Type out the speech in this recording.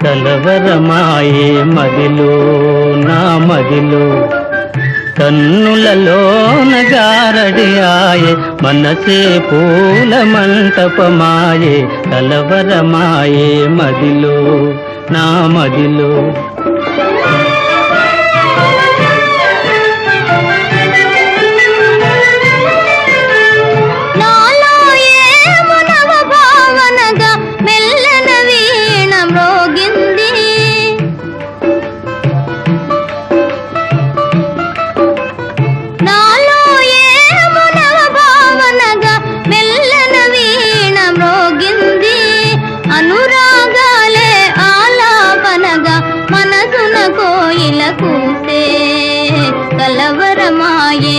కలవరమాయే మదిలో నా మదిలో కన్నులలోన గారడి ఆయే మనసే పూల మంటపమాయే కలవరమాయే మదిలో నా మదిలో కోయిల కూసే కలవరమాయే